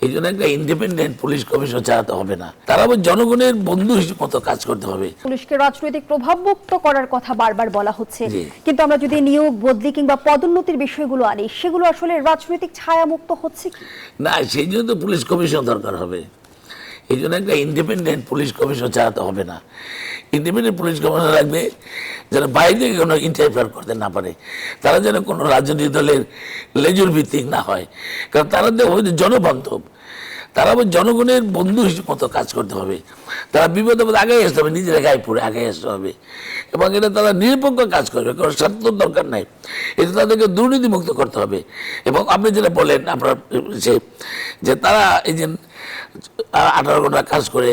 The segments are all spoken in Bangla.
এই জন্য একটা ইন্ডিপেন্ডেন্ট পুলিশ কমিশন চালাতে হবে না, তারা আবার জনগণের বন্ধু হিসেবে মতো কাজ করতে হবে। পুলিশকে রাজনৈতিক প্রভাবমুক্ত করার কথা বারবার বলা হচ্ছে, জি। কিন্তু আমরা যদি নিয়োগ বদলি কিংবা পদোন্নতির বিষয়গুলো আনি, সেগুলো আসলে রাজনৈতিক ছায়ামুক্ত হচ্ছে কি? না, সেই জন্য তো পুলিশ কমিশন দরকার হবে। এই জন্য একটা ইন্ডিপেন্ডেন্ট পুলিশ কমিশন চালাতে হবে না। ইন্ডিপেন্ডেন্ট পুলিশ কমিশন রাখবে যারা বাইরে থেকে কোনো ইন্টারফেয়ার করতে না পারে, তারা যেন কোনো রাজনৈতিক দলের লেজুর ভিত্তিক না হয়, কারণ তারা জনবান্ধব, তারা আবার জনগণের বন্ধু হিসেবে মতো কাজ করতে হবে। তারা বিপদে আগে আসতে হবে, নিজের গায়ে পড়ে আগে আসতে হবে, এবং এটা তারা নিরপেক্ষ কাজ করবে, কারণ স্বার্থর দরকার নাই। এটা তাদেরকে দুর্নীতিমুক্ত করতে হবে। এবং আপনি যেটা বলেন আপনার যে তারা এই যে 18 ঘন্টা কাজ করে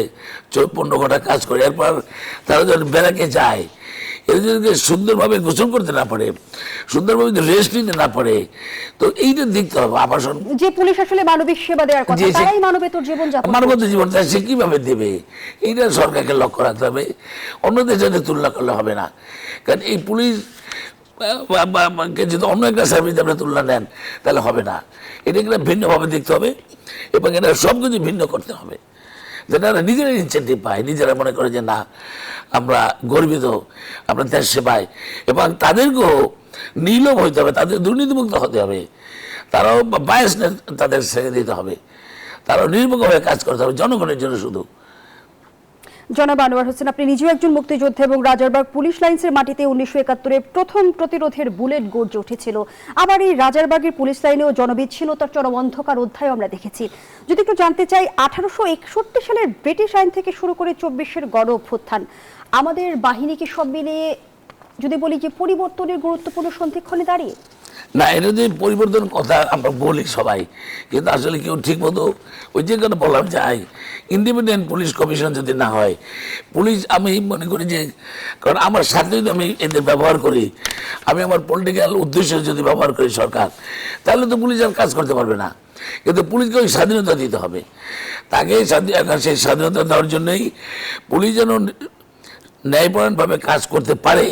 15 ঘন্টা কাজ করে, এরপর তারা যখন বেড়াকে যায়, এদেরকে সুন্দরভাবে গোসল করতে না পারে, সুন্দরভাবে রেস্ট নিতে না পারে, তো এইটা দেখতে হবে। আবাসন যে পুলিশ আসলে মানবিক সেবা দেওয়ার কথা, তারাই মানবেতর জীবন যাপন মানবত জীবনটা সে কিভাবে দেবে, এইটা সরকারকে লক্ষ্য রাখতে হবে। অন্যদের সাথে তুলনা করলে হবে না, কারণ এই পুলিশ যদি অন্য একটা সার্ভিস আপনি তুলনা নেন তাহলে হবে না। এটাকে ভিন্নভাবে দেখতে হবে এবং এটা সব কিছু ভিন্ন করতে হবে, যেটা নিজেরা ইনসেন্টিভ পায়, নিজেরা মনে করে যে না আমরা গর্বিত, আমরা দেশ সেবায়, এবং তাদেরকেও নীলম হইতে হবে, তাদের দুর্নীতিমুক্ত হতে হবে, তারাও বায়াস তাদের ছেড়ে দিতে হবে, তারাও নির্মুখভাবে কাজ করতে হবে জনগণের জন্য শুধু। জনাব আনোয়ার হোসেন, আপনি নিজেও একজন মুক্তিযোদ্ধা এবং রাজারবাগ পুলিশ লাইন্সের মাটিতে 1971-এ প্রথম প্রতিরোধের বুলেট গর্জে উঠেছিল। আবার এই রাজারবাগের পুলিশ লাইনেও জনবিচ্ছিন্নতার চরম অন্ধকার অধ্যায় আমরা দেখেছি। যদি একটু জানতে চাই, 1861 সালের ব্রিটিশ আইন থেকে শুরু করে 24-এর গণ অভ্যুত্থান, আমাদের বাহিনীকে সব মিলিয়ে যদি বলি যে পরিবর্তনের গুরুত্বপূর্ণ সন্ধিক্ষণে দাঁড়িয়ে? না, এটা যে পরিবর্তন কথা আমরা বলি সবাই, কিন্তু আসলে কেউ ঠিক মতো ওই যে কথা বললাম যে ইন্ডিপেন্ডেন্ট পুলিশ কমিশন যদি না হয়, পুলিশ আমি মনে করি যে, কারণ আমার সাথে যদি আমি এদের ব্যবহার করি, আমি আমার পলিটিক্যাল উদ্দেশ্যে যদি ব্যবহার করি সরকার, তাহলে তো পুলিশ আর কাজ করতে পারবে না। কিন্তু পুলিশকে ওই স্বাধীনতা দিতে হবে, তাকে সেই স্বাধীনতা দেওয়ার জন্যই পুলিশ যেন ন্যায়পরায়ণভাবে কাজ করতে পারে,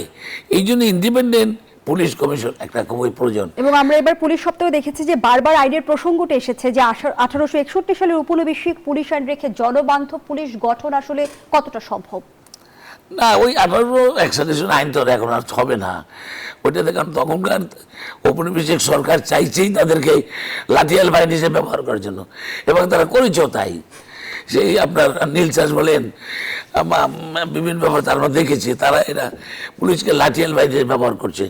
এই জন্য ইন্ডিপেন্ডেন্ট পুলিশ কমিশন একটা খুবই প্রয়োজন। এবং আমরা এবার পুলিশ সপ্তাহে দেখেছি যে বারবার আইনের প্রসঙ্গটা এসেছে যে 1861 সালের উপনিবেশিক পুলিশ আইন রেখে জনবান্ধব পুলিশ গঠন আসলে কতটা সম্ভব? না, ওই 1861 আইন তো এখন আর হবে না ওইটাতে, কারণ তখনকার ঔপনিবেশিক সরকার চাইছেই তাদেরকে লাঠিয়াল বাহিনী হিসেবে ব্যবহার করার জন্য, এবং তারা করেছেও তাই। সেই আপনার নীল চাষ বলেন, বিভিন্ন ব্যাপার তার আমরা দেখেছি, তারা এরা পুলিশকে লাঠিয়াল বাহিনী হিসেবে ব্যবহার করছে।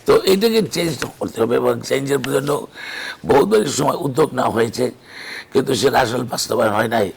তো এইটাকে চেঞ্জ করতে হবে, এবং চেঞ্জের জন্য বহুবার সময় উদ্যোগ নেওয়া হয়েছে, কিন্তু সেটা আসলে বাস্তবায়ন হয় নাই।